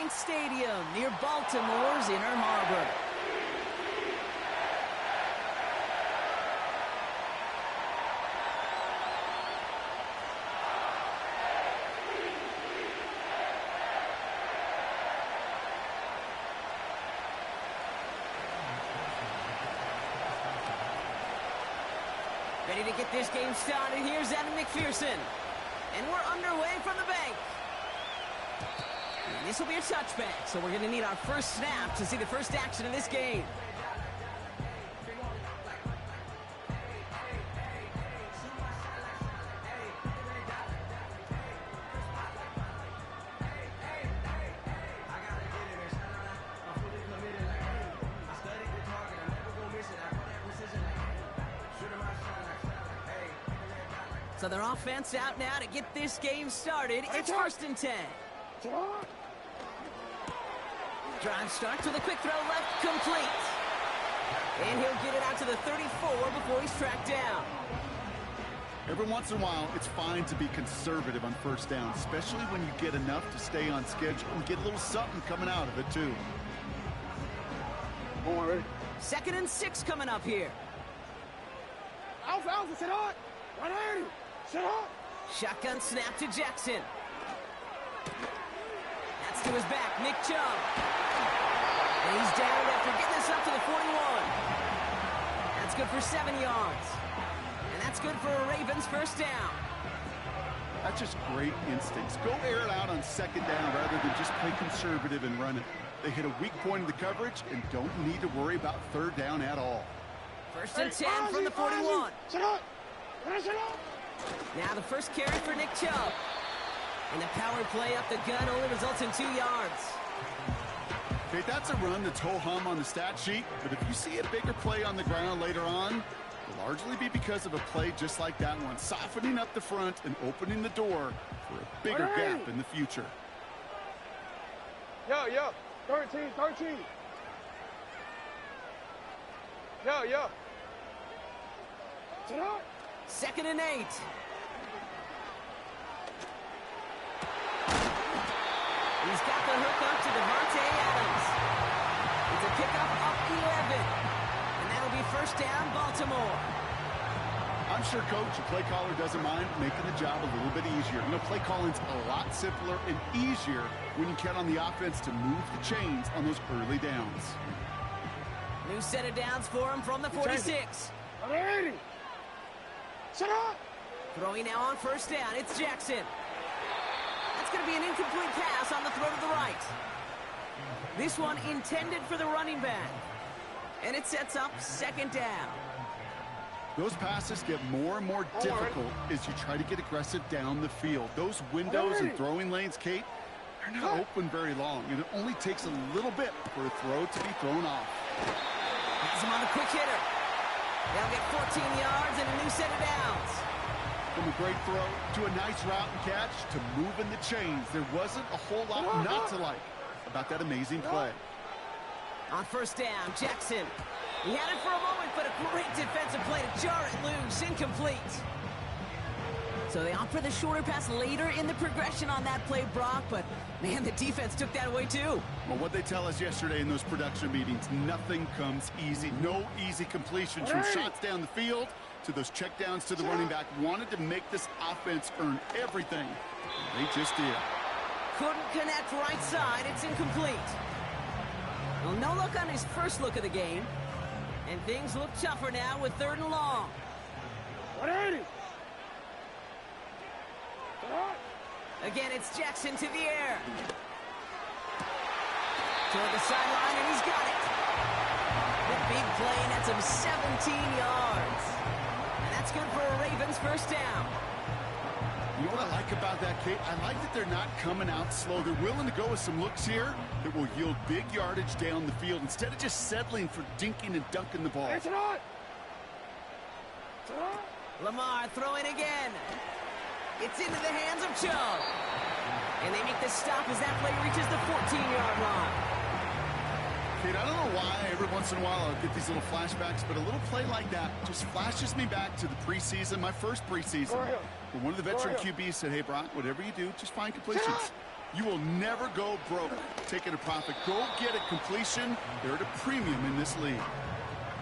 Bank Stadium near Baltimore's Inner Harbor. Ready to get this game started. Here's Evan McPherson. And we're underway from the bank. And this will be a touchback, so we're going to need our first snap to see the first action of this game. So their offense out now to get this game started. It's 1st and 10. Drive starts with a quick throw left, complete. And he'll get it out to the 34 before he's tracked down. Every once in a while, it's fine to be conservative on first down, especially when you get enough to stay on schedule and get a little something coming out of it, too. 2nd and 6 coming up here. Alpha, sit on. 180. Sit on. Shotgun snap to Jackson. That's to his back, Nick Chubb. And he's down after getting this up to the 41. That's good for 7 yards. And that's good for a Ravens first down. That's just great instincts. Go air it out on 2nd down rather than just play conservative and run it. They hit a weak point in the coverage and don't need to worry about 3rd down at all. 1st and 10 from the 41. Now the first carry for Nick Chubb. And the power play up the gut only results in 2 yards. Okay, that's a run that's ho-hum on the stat sheet, but if you see a bigger play on the ground later on, it'll largely be because of a play just like that one, softening up the front and opening the door for a bigger gap in the future. Yo, 13. Yo. Sit on. 2nd and 8. He's got the hook up to Devontae Adams. It's a pickup up 11. And that'll be first down, Baltimore. I'm sure Coach, the play caller, doesn't mind making the job a little bit easier. You know, play calling's a lot simpler and easier when you count on the offense to move the chains on those early downs. New set of downs for him from the 46. 180. Sit on. Throwing now on first down. It's Jackson. That's going to be an incomplete pass on the throw to the right. This one intended for the running back. And it sets up 2nd down. Those passes get more and more difficult as you try to get aggressive down the field. Those windows and throwing lanes, Kate, they're not open very long, and it only takes a little bit for a throw to be thrown off. Has him on a quick hitter. They'll get 14 yards and a new set of downs. From a great throw to a nice route and catch to moving the chains, there wasn't a whole lot not to like about that amazing play. On first down, Jackson. He had it for a moment, but a great defensive play to jar it loose. Incomplete. So they opt for the shorter pass later in the progression on that play, Brock, but man, the defense took that away too. Well, what they tell us yesterday in those production meetings, nothing comes easy. No easy completions from shots down the field to those checkdowns to the running back. Wanted to make this offense earn everything. They just did. Couldn't connect right side. It's incomplete. Well, no look on his first look of the game. And things look tougher now with 3rd and long. 180. Again, it's Jackson to the air. Toward the sideline, and he's got it. The big play, and that's him 17 yards. And that's good for a Ravens first down. You know what I like about that, Kate? I like that they're not coming out slow. They're willing to go with some looks here that will yield big yardage down the field instead of just settling for dinking and dunking the ball. Lamar throwing again. It's into the hands of Chubb. And they make the stop as that play reaches the 14-yard line. Kate, I don't know why every once in a while I'll get these little flashbacks, but a little play like that just flashes me back to the preseason, my first preseason. Where one of the veteran QBs said, hey, Brock, whatever you do, just find completions. You will never go broke taking a profit. Go get a completion. They're at a premium in this league.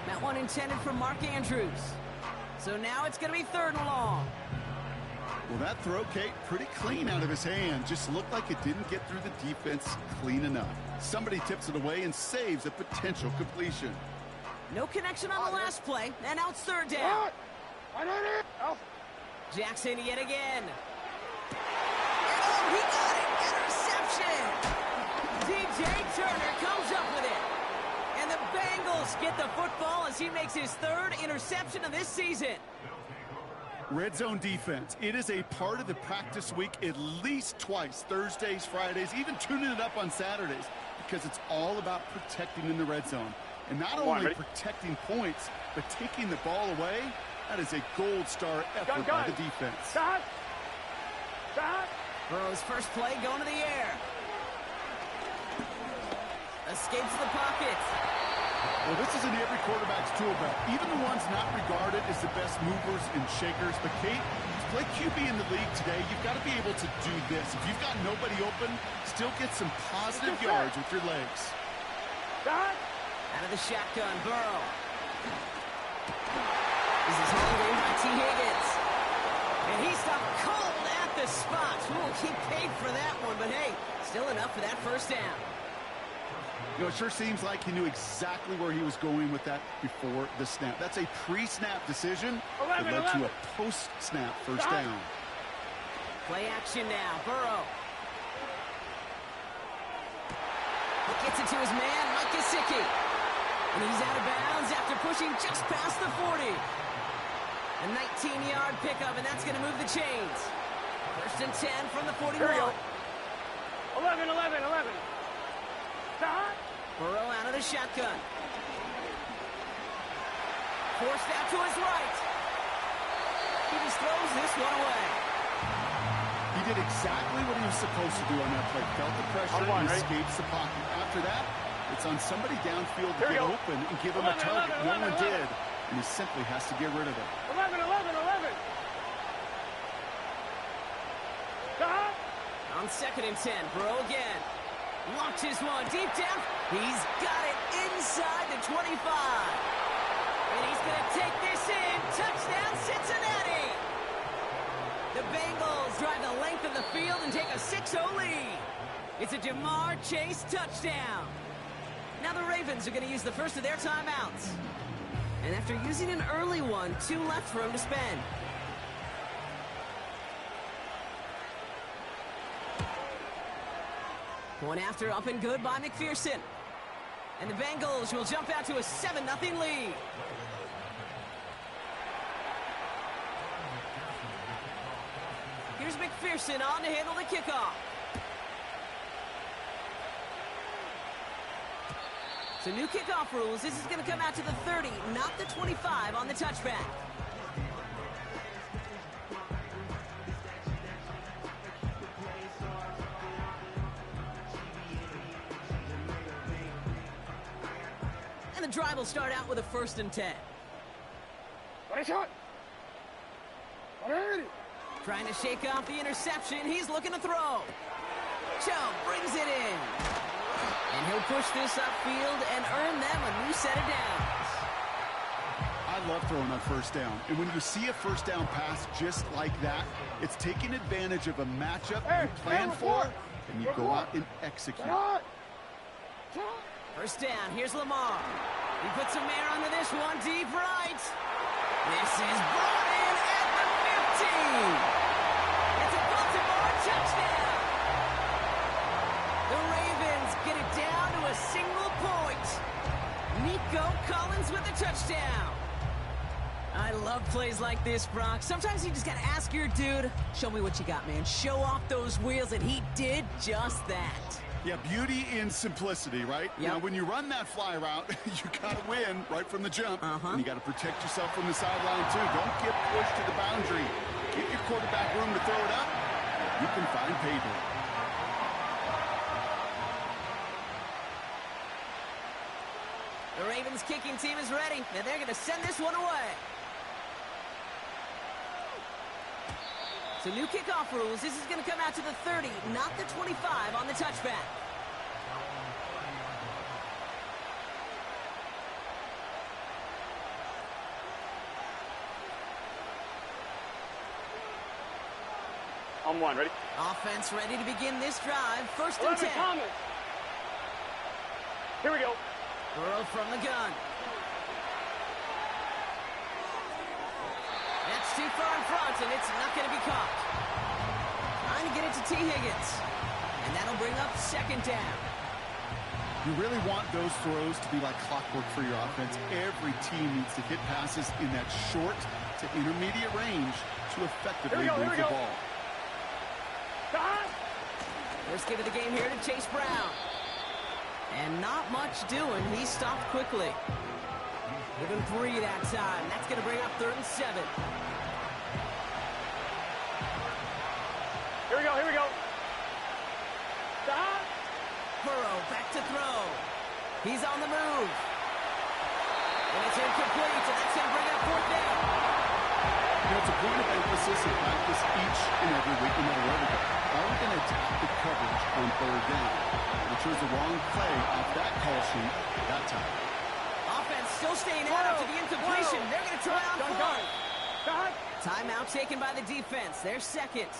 That one intended for Mark Andrews. So now it's going to be 3rd and long. Well, that throw, Kate, pretty clean out of his hand. Just looked like it didn't get through the defense clean enough. Somebody tips it away and saves a potential completion. No connection on the last play, and now it's 3rd down. Jackson yet again. Oh, he got it! Interception! DJ Turner comes up with it. And the Bengals get the football as he makes his 3rd interception of this season. Red zone defense. It is a part of the practice week at least twice, Thursdays, Fridays, even tuning it up on Saturdays, because it's all about protecting in the red zone. And not only protecting points, but taking the ball away. That is a gold star effort by the defense. Stop. Stop. Burrow's first play going to the air. Escapes the pocket. Well, this is in every quarterback's tool belt, even the ones not regarded as the best movers and shakers. But, Kate, to play QB in the league today, you've got to be able to do this. If you've got nobody open, still get some positive yards with your legs. Out of the shotgun, Burrow. This is hauled in by T. Higgins. And he stopped cold at the spot. Ooh, he paid for that one, but hey, still enough for that 1st down. You know, it sure seems like he knew exactly where he was going with that before the snap. That's a pre-snap decision that led to a post-snap 1st down. Play action now, Burrow. He gets it to his man, Mike Gesicki. And he's out of bounds after pushing just past the 40. A 19-yard pickup, and that's going to move the chains. 1st and 10 from the 41. 11. Stop. Burrow out of the shotgun. Forced out to his right. He just throws this one away. He did exactly what he was supposed to do on that play. Felt the pressure and escapes the pocket. After that, it's on somebody downfield to get open and give him a target. No one did, and he simply has to get rid of it. 11. Stop. On 2nd and 10, Burrow again. Launches one deep down. He's got it inside the 25. And he's going to take this in. Touchdown, Cincinnati. The Bengals drive the length of the field and take a 6-0 lead. It's a Jamar Chase touchdown. Now the Ravens are going to use the first of their timeouts. And after using an early one, 2 left for him to spend. One after, up and good by McPherson. And the Bengals will jump out to a 7-0 lead. Here's McPherson on to handle the kickoff. So new kickoff rules. This is going to come out to the 30, not the 25 on the touchback. And the drive will start out with a 1st and 10. Trying to shake off the interception. He's looking to throw. Chubb brings it in. And he'll push this upfield and earn them a new set of downs. I love throwing on 1st down. And when you see a 1st down pass just like that, it's taking advantage of a matchup you plan for, and you go out and execute. 1st down, here's Lamar. He puts some air onto this one, deep right. This is brought in at the 15. It's a Baltimore touchdown. The Ravens get it down to a single point. Nico Collins with the touchdown. I love plays like this, Brock. Sometimes you just got to ask your dude, show me what you got, man. Show off those wheels, and he did just that. Yeah, beauty in simplicity, right? Yep. Now, when you run that fly route, you got to win right from the jump. And you got to protect yourself from the sideline, too. Don't get pushed to the boundary. Give your quarterback room to throw it up. You can find pay dirt. The Ravens kicking team is ready, and they're going to send this one away. So So new kickoff rules. This is going to come out to the 30, not the 25 on the touchback. On one, ready? Offense ready to begin this drive. First and 10. Thomas. Here we go. Burrow from the gun. That's too far in front, and it's not going to be caught. Trying to get it to T. Higgins. And that'll bring up second down. You really want those throws to be like clockwork for your offense. Every team needs to hit passes in that short to intermediate range to effectively move the ball. First give of the game here to Chase Brown. And not much doing. He stopped quickly. Give him 3 that time. That's going to bring up 3rd and 7. Here we go, here we go. Stop. Burrow back to throw. He's on the move. And it's incomplete, so that's going to bring up 4th down. You know, it's a point of emphasis in practice each and every week, no matter where we go. Are we going to attack the coverage on 3rd down? We chose the wrong play off that call sheet that time. Offense still staying out after the incompletion. They're going to try on 4th. Timeout taken by the defense. They're second.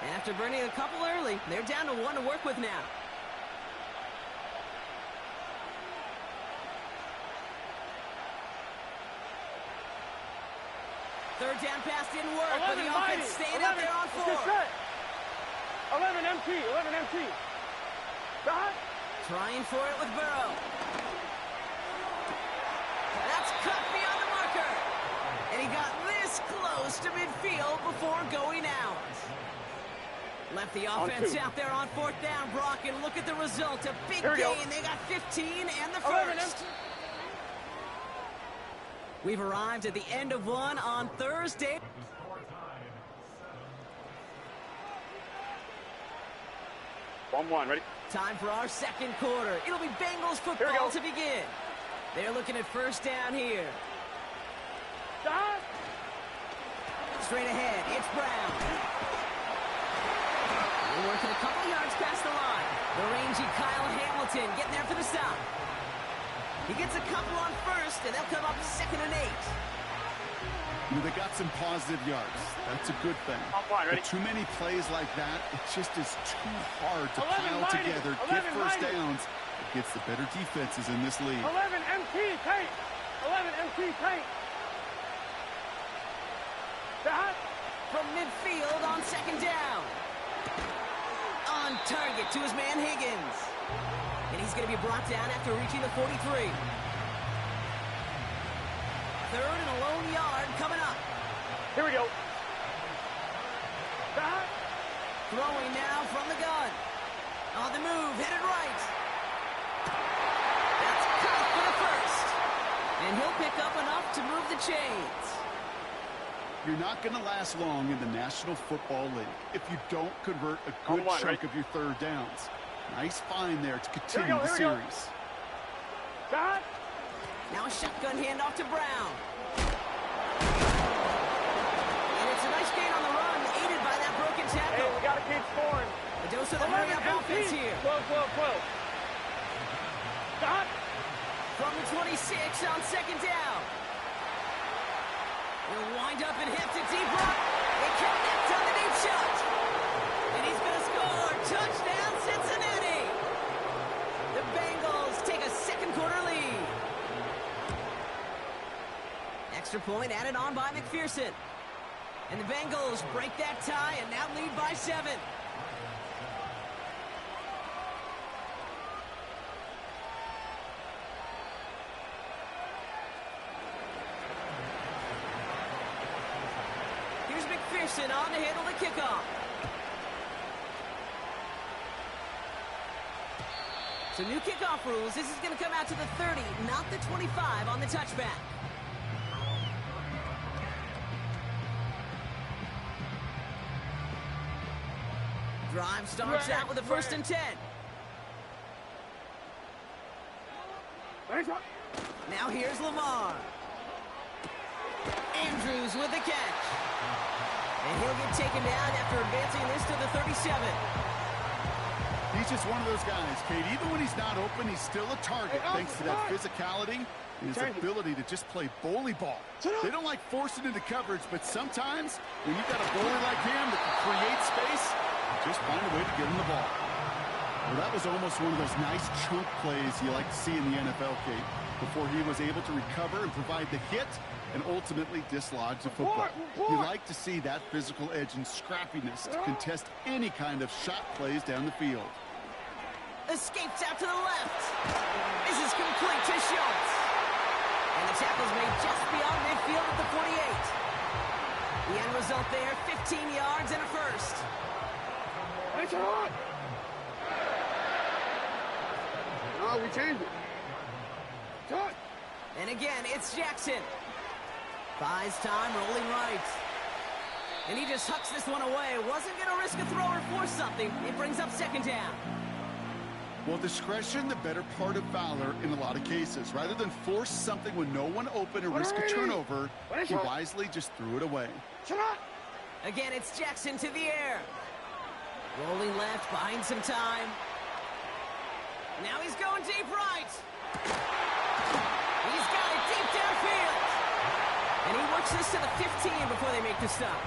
And after burning a couple early, they're down to 1 to work with now. Third down pass didn't work, but the offense staying out there on 4. 11 MT, 11 MT. Stop. Trying for it with Burrow. That's cut beyond the marker. And he got this close to midfield before going out. Left the offense out there on 4th down, Brock, and look at the result. A big gain. They got 15 and the first. We've arrived at the end of one on Thursday. One, ready? Time for our second quarter. It'll be Bengals football to begin. They're looking at first down here. Stop. Straight ahead, it's Brown. They're working a couple yards past the line. The rangy Kyle Hamilton getting there for the stop. He gets a couple on first, and they'll come up 2nd and 8. You know, they got some positive yards. That's a good thing. But too many plays like that, it just is too hard to pile together, get first downs against the better defenses in this league. 11 MT tank. 11 MT tank. Stop. From midfield on 2nd down. On target to his man Higgins. And he's going to be brought down after reaching the 43. 3rd and a lone yard coming up. Here we go. Stop. Throwing now from the gun. On the move, headed right. That's caught for the first. And he'll pick up enough to move the chains. You're not going to last long in the National Football League if you don't convert a good chunk of your 3rd downs. Nice find there to continue the series. Stop. Now a shotgun handoff to Brown. And it's a nice gain on the run, aided by that broken tackle. Hey, we got to keep scoring. A dose of the hurry-up offense here. 12. Stop. From the 26 on 2nd down. He'll wind up and hit to deep right. They connect on the deep shot. And he's going to score. Touchdown, Cincinnati. The Bengals take a 2nd quarter lead. Extra point added on by McPherson. And the Bengals break that tie and now lead by 7. Here's McPherson on to handle the kickoff. So new kickoff rules. This is going to come out to the 30, not the 25 on the touchback. Drive starts out with a 1st and 10. Now here's Lamar. Andrews with the catch. And he'll get taken down after advancing this to the 37. He's just one of those guys, Kate. Even when he's not open, he's still a target thanks to that physicality and his ability to just play bully ball. They don't like forcing into coverage, but sometimes when you've got a bowler like him that can create space, just find a way to get him the ball. Well, that was almost one of those nice chunk plays you like to see in the NFL, Kate, before he was able to recover and provide the hit and ultimately dislodge the football. You like to see that physical edge and scrappiness to contest any kind of shot plays down the field. Escapes out to the left. This is complete to Schultz. And the tackle's made just beyond midfield at the 48. The end result there, 15 yards and a first. It's on. No, we changed it. It's on. And again, it's Jackson. Buys time, rolling right. And he just hucks this one away. Wasn't going to risk a throw or force something. It brings up second down. Well, discretion, the better part of valor in a lot of cases. Rather than force something with no one open or risk a turnover, he wisely just threw it away. Again, it's Jackson to the air. Rolling left, buying some time. Now he's going deep right. He's got it deep downfield. And he works this to the 15 before they make the stop.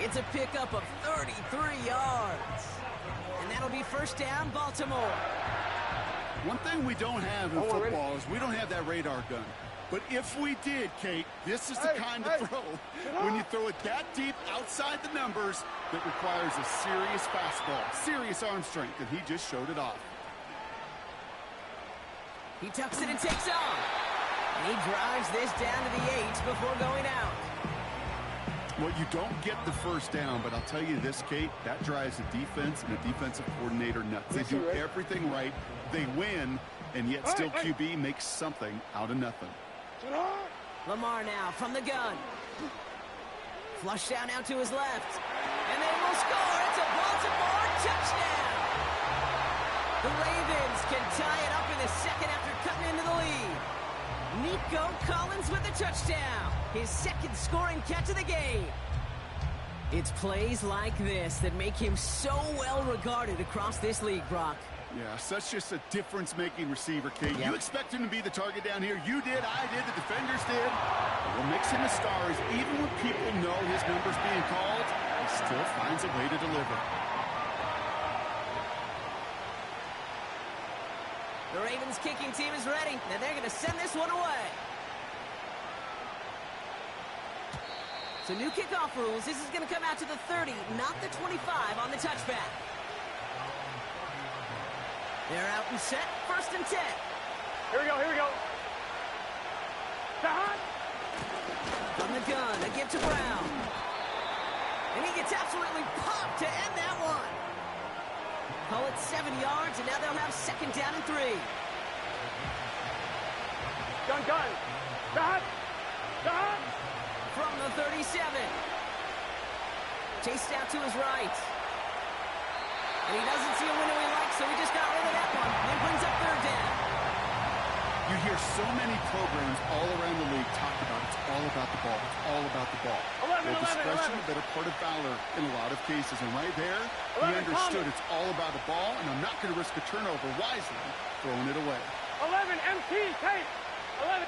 It's a pickup of 33 yards. And that'll be first down, Baltimore. One thing we don't have in football is we don't have that radar gun. But if we did, Kate, this is the kind of throw, when you throw it that deep outside the numbers, that requires a serious fastball, serious arm strength, and he just showed it off. He tucks it and takes off. And he drives this down to the 8 before going out. Well, you don't get the first down, but I'll tell you this, Kate, that drives the defense and the defensive coordinator nuts. They do everything right. They win, and yet still QB makes something out of nothing. Lamar now from the gun. Flush down out to his left. And they will score. It's a Baltimore touchdown. The Ravens can tie it up in the second after cutting into the lead. Nico Collins with the touchdown. His second scoring catch of the game. It's plays like this that make him so well regarded across this league, Brock. Yeah, such just a difference-making receiver, Kate. You expect him to be the target down here. You did, I did, the defenders did. What makes him a star is even when people know his number's being called, he still finds a way to deliver. The Ravens kicking team is ready, and they're going to send this one away. So new kickoff rules. This is going to come out to the 30, not the 25 on the touchback. They're out and set, first and 10. Here we go, here we go. From the gun, a give to Brown. And he gets absolutely popped to end that one. Call it 7 yards, and now they'll have second down and 3. Gun. From the 37. Chased out to his right. And he doesn't see a window he likes, so he just got rid of that one. And brings up third down. You hear so many programs all around the league talk about it's all about the ball. It's all about the ball. 11, discretion, a better part of valor in a lot of cases. And right there, 11, he understood it's all about the ball, and I'm not going to risk a turnover wisely, throwing it away. 11, MT, Kate. 11.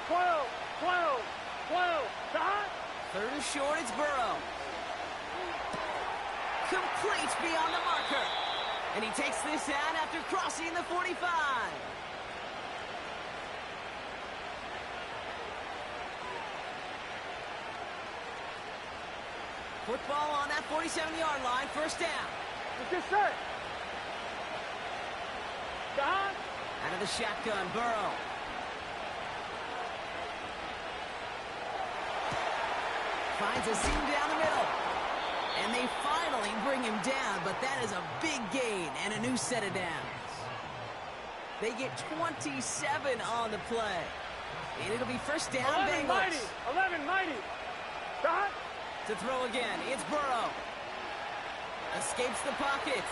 12. Third and short, it's Burrow. Complete beyond the marker. And he takes this down after crossing the 45. Football on that 47-yard line, first down. Good set. Out of the shotgun, Burrow. Finds a seam down the middle. And they finally bring him down, but that is a big gain and a new set of downs. They get 27 on the play. And it'll be first down, 11 Bengals. 11 mighty. To throw again, it's Burrow. Escapes the pocket.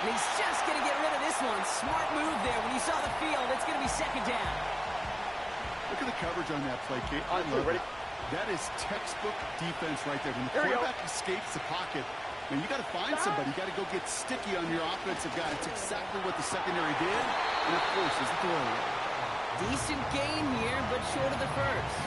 And he's just going to get rid of this one. Smart move there. When you saw the field, it's going to be second down. Look at the coverage on that play, Kate. I love it. That is textbook defense right there. When the quarterback escapes the pocket, man, you got to find somebody. You got to go get sticky on your offensive guy. It's exactly what the secondary did, and of course, is the throwaway. Decent gain here, but short of the first.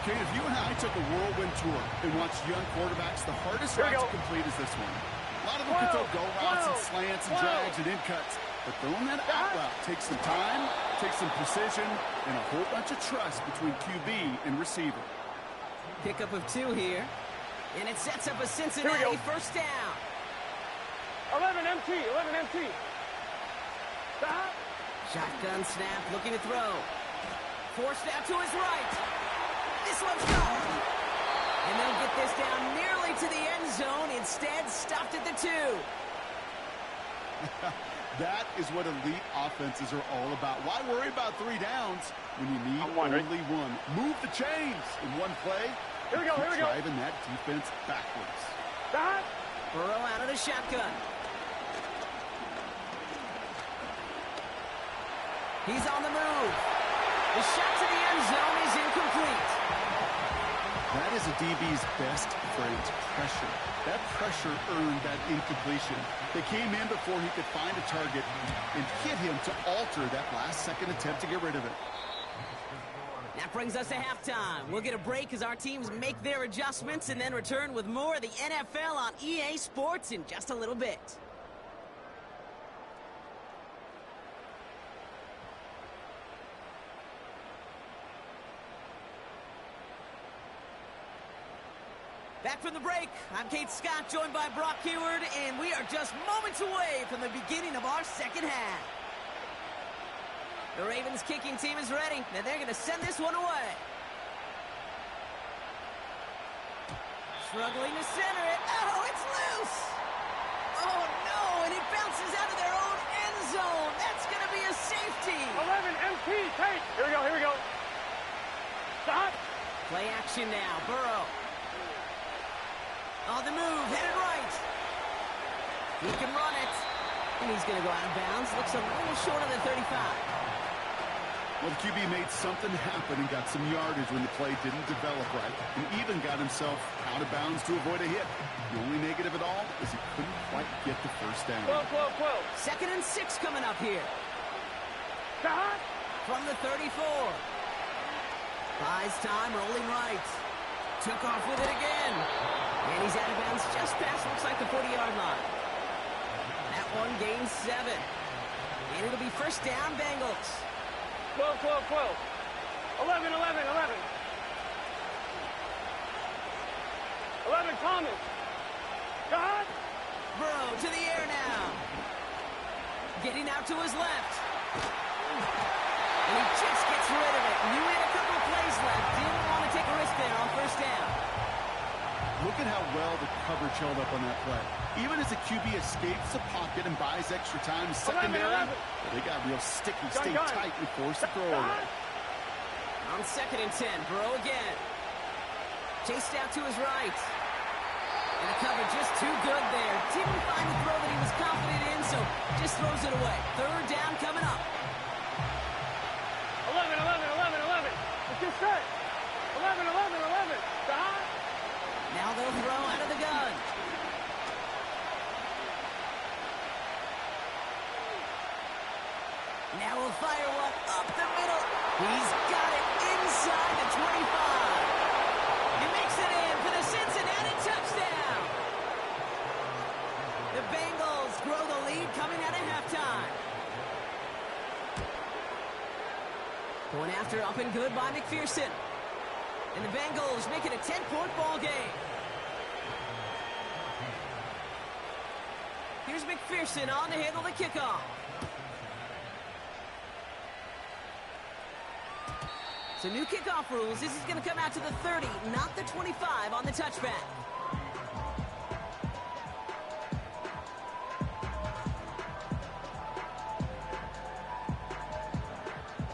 Kate, if you and I took a whirlwind tour and watched young quarterbacks, the hardest route to complete is this one. A lot of them can throw go routes and slants and drags and in cuts. But throwing that out route takes some time, takes some precision, and a whole bunch of trust between QB and receiver. Pickup of 2 here. And it sets up a Cincinnati first down. 11 MT, 11 MT. Stop. Shotgun snap, looking to throw. Forced out to his right. This one's gone. And they'll get this down nearly to the end zone. Instead, stopped at the 2. That is what elite offenses are all about. Why worry about 3 downs when you need only one? Move the chains in one play. Here we go, here we go. Driving that defense backwards. Stop. Burrow out of the shotgun. He's on the move. The shot to the end zone is incomplete. That is a DB's best friend, pressure. That pressure earned that incompletion. They came in before he could find a target and hit him to alter that last-second attempt to get rid of it. That brings us to halftime. We'll get a break as our teams make their adjustments and then return with more of the NFL on EA Sports in just a little bit. Back from the break, I'm Kate Scott, joined by Brock Heward, and we are just moments away from the beginning of our second half. The Ravens kicking team is ready, and they're going to send this one away. Struggling to center it. Oh, it's loose! Oh, no, and it bounces out of their own end zone. That's going to be a safety. 11 MT, Kate. Here we go, here we go. Stop. Play action now, Burrow. On the move, headed right. He can run it. And he's going to go out of bounds. Looks a little short of the 35. Well, the QB made something happen and got some yardage when the play didn't develop right. And even got himself out of bounds to avoid a hit. The only negative at all is he couldn't quite get the first down. 12. 2nd and 6 coming up here. Stop. From the 34. Buys time, rolling right. Took off with it again. And he's out of bounds just past, looks like the 40-yard line. That one gains 7. And it'll be first down, Bengals. 12. 11. 11, Thomas. God. Burrow to the air now. Getting out to his left. And he just gets rid of it. Knew he had a couple of plays left. Didn't want to take a risk there on first down. Look at how well the coverage held up on that play. Even as the QB escapes the pocket and buys extra time, secondary, 11. They got real sticky, stay tight, and force the throw away. On 2nd and 10, Burrow again. Chased out to his right. And the cover just too good there. Didn't find the throw that he was confident in, so just throws it away. 3rd down coming up. 11. It's just set. 11. Stop. Now they'll throw out of the gun. Now we'll fire one up the middle. He's got it inside the 25. He makes it in for the Cincinnati touchdown. The Bengals grow the lead coming out of halftime. Going after up and good by McPherson. And the Bengals make it a 10-point ball game. Here's McPherson on to handle the kickoff. So new kickoff rules. This is going to come out to the 30, not the 25 on the touchback.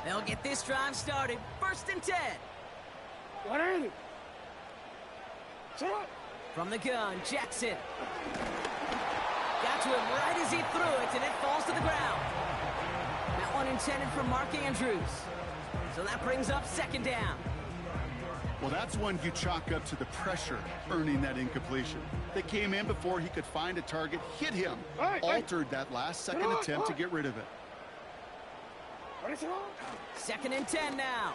They'll get this drive started. 1st and 10. 180. Shut up. From the gun, Jackson. Got to him right as he threw it, and it falls to the ground. That one intended for Mark Andrews. So that brings up second down. Well, that's one you chalk up to the pressure earning that incompletion. They came in before he could find a target, hit him, altered that last-second attempt to get rid of it. Second and 10 now.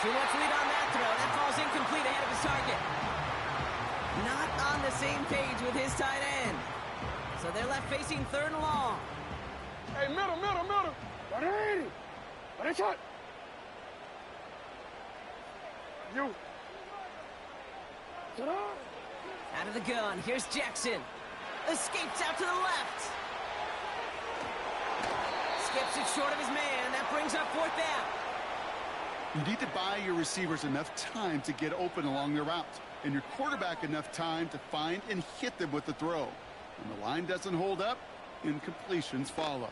Too much lead on that throw. That falls incomplete ahead of his target. Not on the same page with his tight end. So they're left facing third and long. Hey, middle. Shot. You. Out of the gun. Here's Jackson. Escapes out to the left. Skips it short of his man. That brings up fourth down. You need to buy your receivers enough time to get open along their route, and your quarterback enough time to find and hit them with the throw. When the line doesn't hold up, incompletions follow.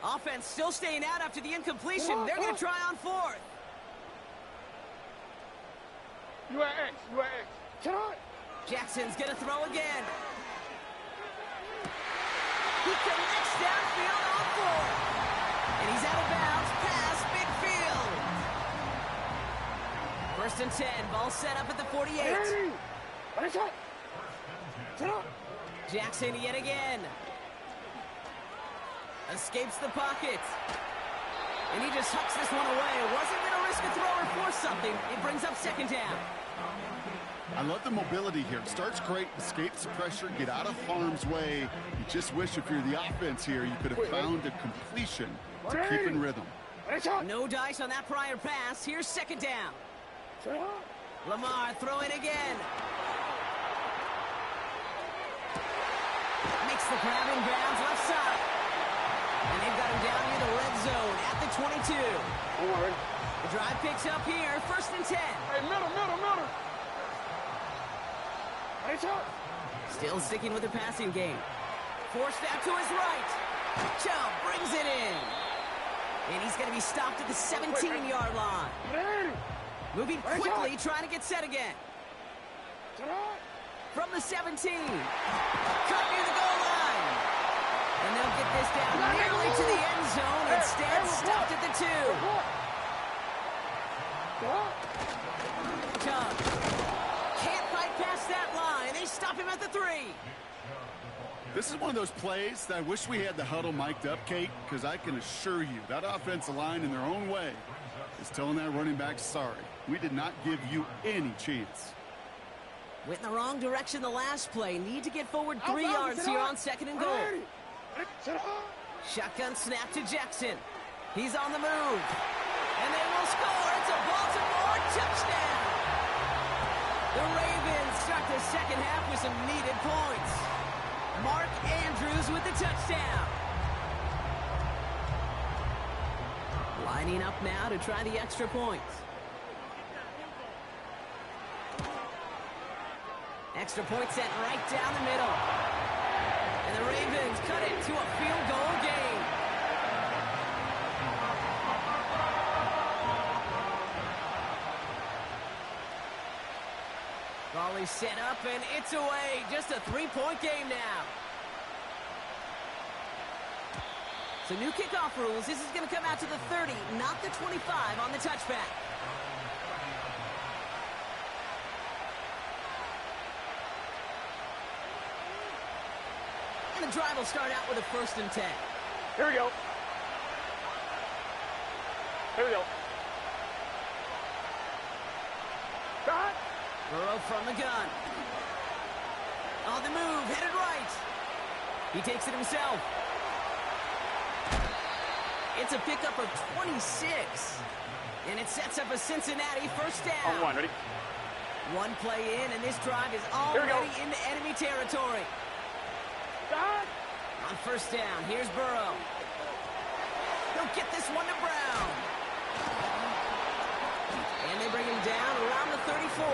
Offense still staying out after the incompletion. They're going to try on fourth. You at X. Jackson's going to throw again. He connects downfield on fourth. And he's out of bounds past midfield. First and 10. Ball set up at the 48. Jackson yet again. Escapes the pocket. And he just hucks this one away. Wasn't going to risk a throw or force something. It brings up second down. I love the mobility here. Starts great, escapes the pressure, get out of harm's way. You just wish if you're the offense here, you could have found a completion to keep in rhythm. No dice on that prior pass. Here's second down. Lamar throwing again. Makes the grab in bounds left side. And they've got him down near the red zone at the 22. The drive picks up here. First and 10. Hey, middle. Still sticking with the passing game. Forced out to his right. Chubb brings it in. And he's going to be stopped at the 17-yard line. Moving quickly, trying to get set again. From the 17. Cut near the goal line. And they'll get this down nearly to the end zone. Instead, stopped at the 2. Chubb can't fight past that line. They stop him at the 3. This is one of those plays that I wish we had the huddle mic'd up, Kate, because I can assure you that offensive line in their own way is telling that running back, sorry, we did not give you any chance. Went in the wrong direction the last play. Need to get forward 3 yards here on second and goal. Shotgun snap to Jackson. He's on the move. And they will score. It's a Baltimore touchdown. The Ravens start the second half with some needed points. Mark Andrews with the touchdown. Lining up now to try the extra point. Extra point set right down the middle. And the Ravens cut it to a field goal game. Volley set up and it's away. Just a 3-point game now. So new kickoff rules. This is going to come out to the 30, not the 25 on the touchback. And the drive will start out with a first and 10. Here we go. Shot. Burrow from the gun. On the move, headed right. He takes it himself. It's a pickup of 26. And it sets up a Cincinnati first down. On one, ready? One play in, and this drive is already into enemy territory. Shot. On first down, here's Burrow. He'll get this one to Brown. And they bring him down around the 34.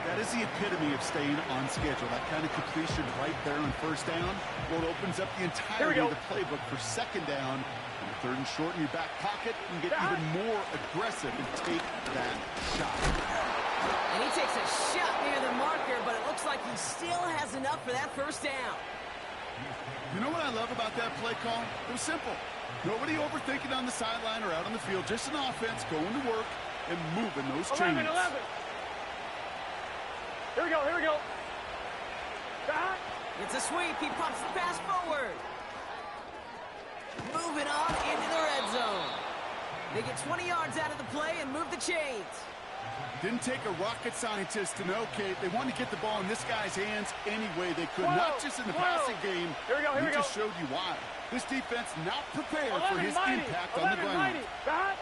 That is the epitome of staying on schedule. That kind of completion right there on first down. Well, it opens up the entirety of the playbook for second down. On the third and short in your back pocket, you can get even more aggressive and take that shot. And he takes a shot near the marker, but it looks like he still has enough for that first down. You know what I love about that play call? It was simple. Nobody overthinking on the sideline or out on the field. Just an offense going to work and moving those chains. 11. Here we go, here we go. It's a sweep. He pumps the pass forward. Moving on into the red zone. They get 20 yards out of the play and move the chains. Didn't take a rocket scientist to know, Kate. They wanted to get the ball in this guy's hands any way they could. Not just in the passing game. Here we go, here we go. Just showed you why. This defense not prepared for his impact on the 11, ground.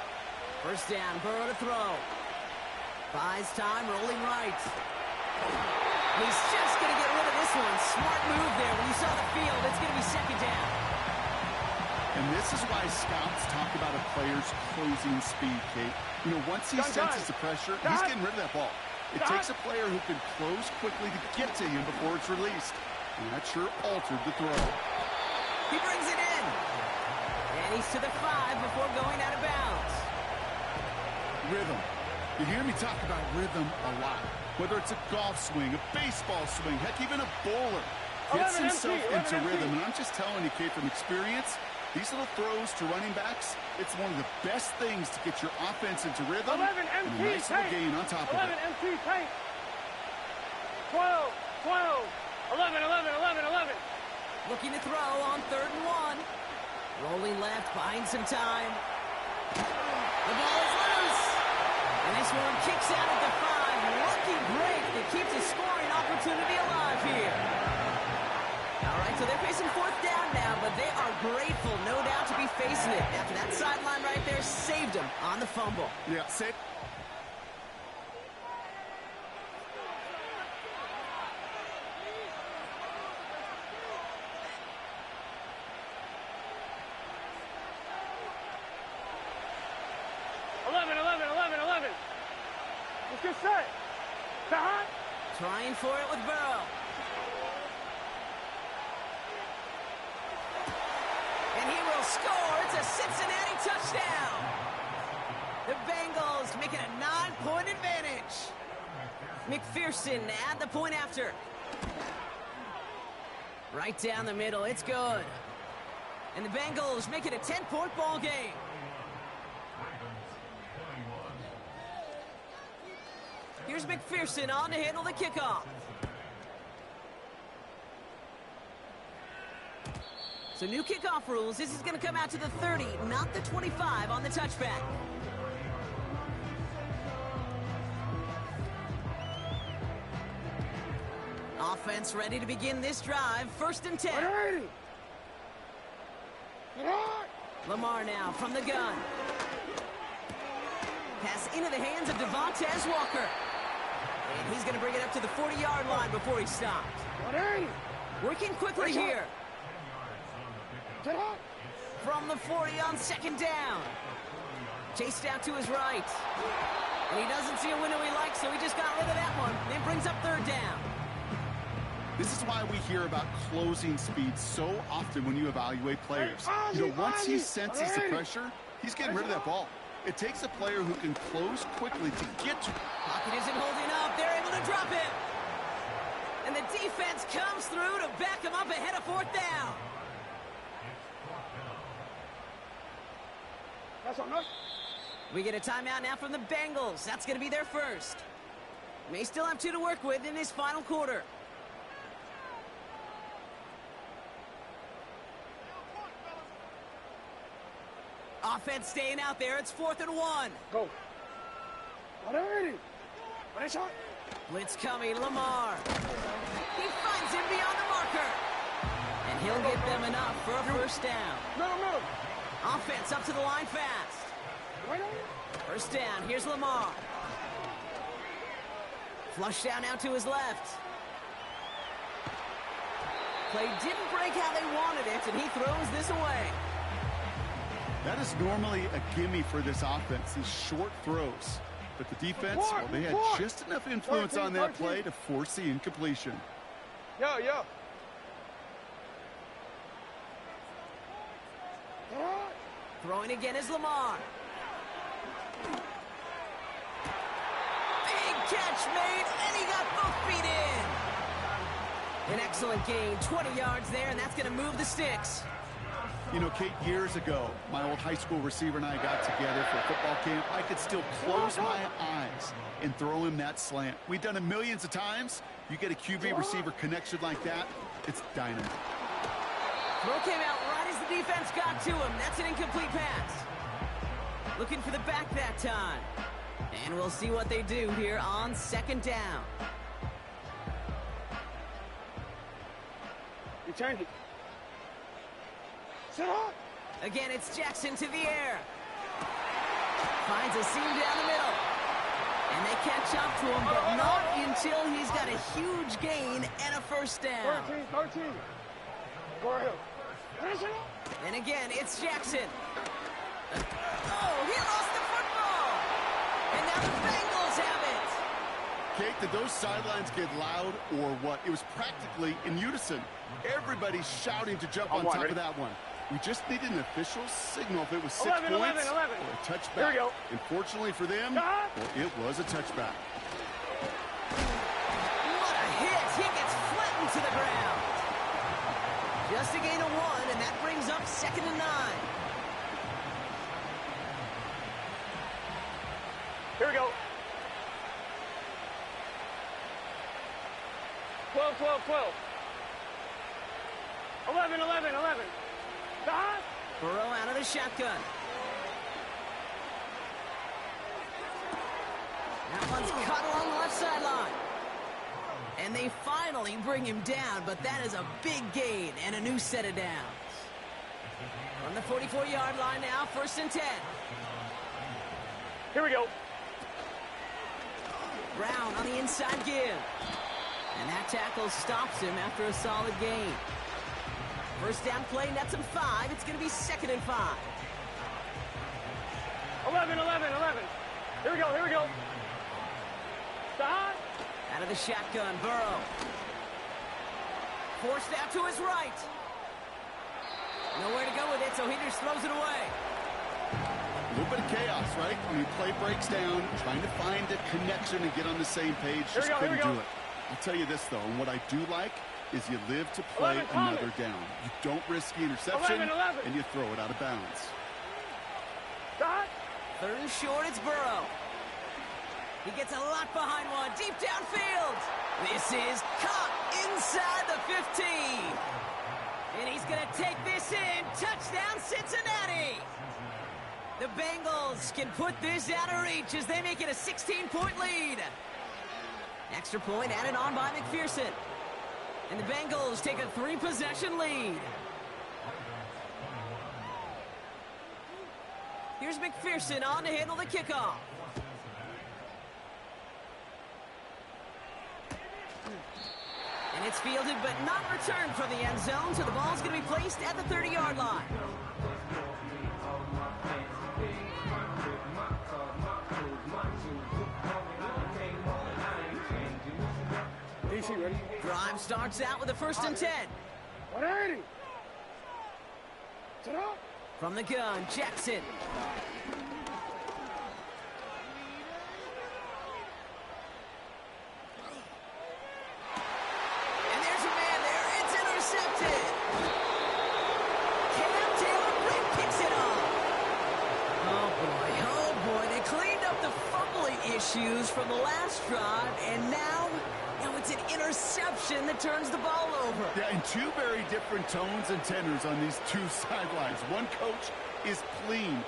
First down, Burrow to throw. Buys time, rolling right. He's just going to get rid of this one. Smart move there. When you saw the field, it's going to be second down. And this is why scouts talk about a player's closing speed, Kate. You know, once he senses the pressure, he's getting rid of that ball. It takes a player who can close quickly to get to him before it's released. And that sure altered the throw. He brings it in. And he's to the 5 before going out of bounds. Rhythm. You hear me talk about rhythm a lot. Whether it's a golf swing, a baseball swing, heck, even a bowler gets himself into rhythm. And I'm just telling you, Kate, from experience, these little throws to running backs, it's one of the best things to get your offense into rhythm. 11 and a nice little gain on top of it. 11 MT tank. 12. 11. Looking to throw on 3rd and 1. Rolling left, buying some time. The ball is loose. And this one kicks out at the 5. Lucky break that keeps a scoring opportunity alive here. All right, so they're facing 4th down now, but they are grateful, no doubt, to be facing it. After that sideline right there saved them on the fumble. Yeah, safe. Let's get set. Behind. Trying for it with Burrow. And he will score. It's a Cincinnati touchdown. The Bengals making a 9-point advantage. McPherson at the point after. Right down the middle. It's good. And the Bengals make it a 10-point ball game. Here's McPherson on to handle the kickoff. So new kickoff rules. This is going to come out to the 30, not the 25 on the touchback. Offense ready to begin this drive. 1st and 10. Lamar now from the gun. Pass into the hands of Devontae Walker. And he's going to bring it up to the 40-yard line before he stopped. Working quickly here. From the 40 on 2nd down. Chased out to his right. And he doesn't see a window he likes, so he just got rid of that one. Then brings up 3rd down. This is why we hear about closing speed so often when you evaluate players. You know, once he senses the pressure, he's getting rid of that ball. It takes a player who can close quickly to get to. Pocket isn't holding up. They're able to drop it. And the defense comes through to back him up ahead of 4th down. That's enough. We get a timeout now from the Bengals. That's going to be their first. May still have 2 to work with in this final quarter. Offense staying out there. It's 4th and 1. Go. Shot. Blitz coming. Lamar. He finds him beyond the marker. And he'll get them enough for a 1st down. No. Offense up to the line fast. 1st down. Here's Lamar. Flush down now to his left. Play didn't break how they wanted it, and he throws this away. That is normally a gimme for this offense, these short throws. But the defense, well, they had just enough influence on that play to force the incompletion. Yo. Throwing again is Lamar. Big catch made, and he got both feet in. An excellent gain, 20 yards there, and that's going to move the sticks. You know, Kate, years ago, my old high school receiver and I got together for a football camp. I could still close my eyes and throw him that slant. We've done it millions of times. You get a QB receiver connection like that, it's dynamite. Throw came out right as the defense got to him. That's an incomplete pass. Looking for the back that time. And we'll see what they do here on second down. You change it. Sit up. Again, it's Jackson to the air. Finds a seam down the middle. And they catch up to him, but not until he's got a huge gain and a first down. 13. Go ahead. And again, it's Jackson. Oh, he lost the football. And now the Bengals have it. Kate, did those sidelines get loud or what? It was practically in unison. Everybody's shouting to jump on top of that one. We just needed an official signal if it was 6 points 11. or a touchback. Here we go. Unfortunately for them, well, it was a touchback. What a hit. He gets flattened to the ground. Just a gain of 1, and that brings up 2nd and 9. Here we go. 12. 11. Burrow out of the shotgun. That one's caught along the left sideline. And they finally bring him down, but that is a big gain and a new set of downs. On the 44-yard line now, 1st and 10. Here we go. Brown on the inside give. And that tackle stops him after a solid gain. First down play, nets him 5. It's going to be 2nd and 5. 11. Here we go. Stop. Out of the shotgun, Burrow. Forced out to his right. Nowhere to go with it, so he just throws it away. A little bit of chaos, right? When your play breaks down, trying to find a connection and get on the same page, just couldn't do it. I'll tell you this, though, and what I do like is you live to play another down. You don't risk the interception, 11. and you throw it out of bounds. Stop. 3rd and short, it's Burrow. He gets a lot behind one, deep downfield. This is caught inside the 15. And he's going to take this in. Touchdown, Cincinnati. The Bengals can put this out of reach as they make it a 16-point lead. Extra point added on by McPherson. And the Bengals take a 3-possession lead. Here's McPherson on to handle the kickoff. And it's fielded but not returned from the end zone, so the ball's going to be placed at the 30-yard line. DC, ready? Drive starts out with a 1st and 10. 180. Sit up. From the gun, Jackson. And there's a man there. It's intercepted. Cam Taylor picks it up. Oh boy. They cleaned up the fumbling issues from the last drive, and now it's an interception that turns the ball over. Yeah, and 2 very different tones and tenors on these 2 sidelines. One coach is clean,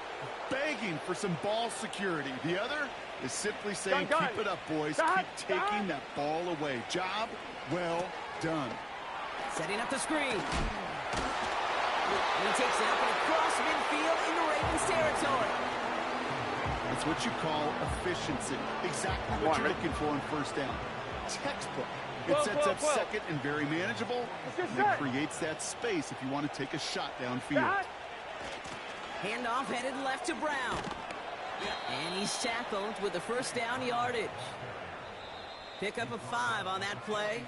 begging for some ball security. The other is simply saying, keep it up, boys. Keep taking that ball away. Job well done. Setting up the screen. And he takes it up and across midfield into Ravens territory. That's what you call efficiency. Exactly what you're looking for on 1st down. Textbook. It sets up 2nd and very manageable, and it creates that space if you want to take a shot downfield. Handoff headed left to Brown. And he's tackled with the 1st down yardage. Pick up a 5 on that play,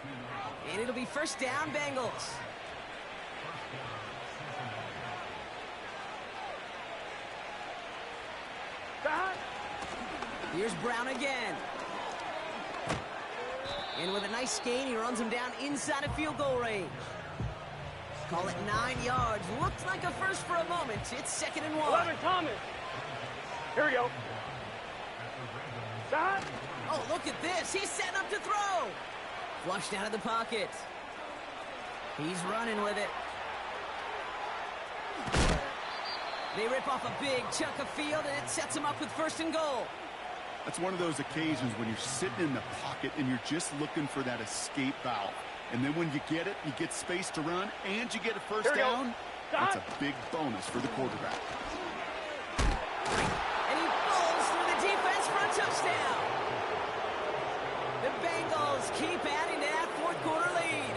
and it'll be 1st down Bengals. Here's Brown again. And with a nice gain, he runs him down inside of field goal range. Call it 9 yards. Looked like a first for a moment. It's 2nd and 1. 11, Thomas. Here we go. Shot. Oh, look at this. He's setting up to throw. Flushed out of the pocket. He's running with it. They rip off a big chunk of field, and it sets him up with 1st and goal. That's one of those occasions when you're sitting in the pocket and you're just looking for that escape valve. And then when you get it, you get space to run, and you get a first down. That's a big bonus for the quarterback. And he bowls through the defense for a touchdown. The Bengals keep adding to that 4th quarter lead.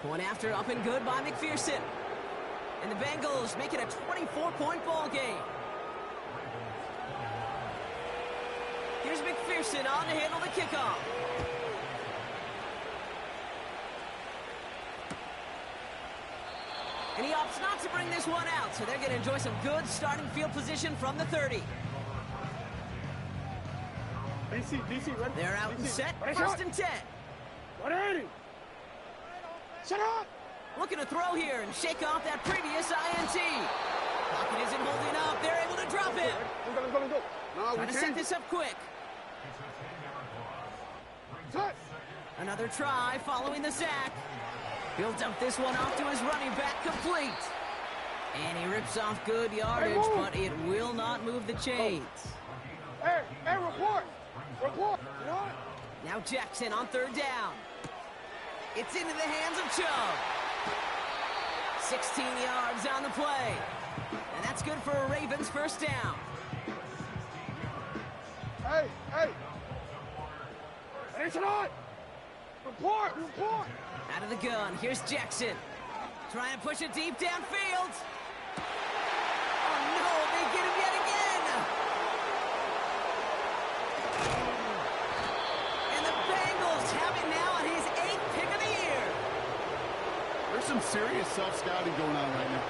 Point after up and good by McPherson. And the Bengals make it a 24-point ball game. Here's McPherson on to handle the kickoff. And he opts not to bring this one out, so they're going to enjoy some good starting field position from the 30. DC, ready? They're out and set, Ready, 1st and 10. Ready. Shut up. Looking to throw here and shake off that previous INT. Pocket isn't holding up. They're able to drop it. Let's go. No, Trying to set this up quick. Set. Another try following the sack. He'll dump this one off to his running back, complete. And he rips off good yardage, but it will not move the chains. Hey, report. You know what? Now Jackson on 3rd down. It's into the hands of Chubb. 16 yards on the play. And that's good for a Ravens 1st down. Hey. It's not. Report. Out of the gun, here's Jackson. Trying to push it deep downfield. Oh no, they get him yet again. And the Bengals have it now on his 8th pick of the year. There's some serious self-scouting going on right now.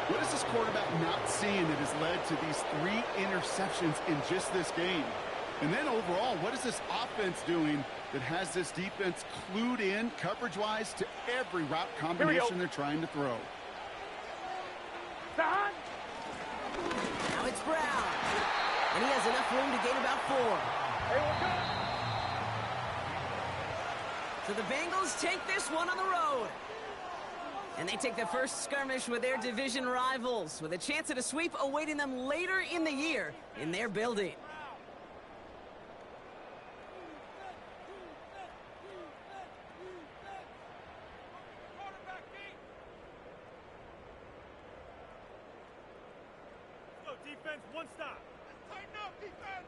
What is this quarterback not seeing that has led to these 3 interceptions in just this game? And then overall, what is this offense doing that has this defense clued in coverage-wise to every route combination they're trying to throw? Now it's Brown. And he has enough room to gain about 4. So the Bengals take this one on the road. And they take the first skirmish with their division rivals, with a chance at a sweep awaiting them later in the year in their building. Defense, one stop. Tighten up, defense.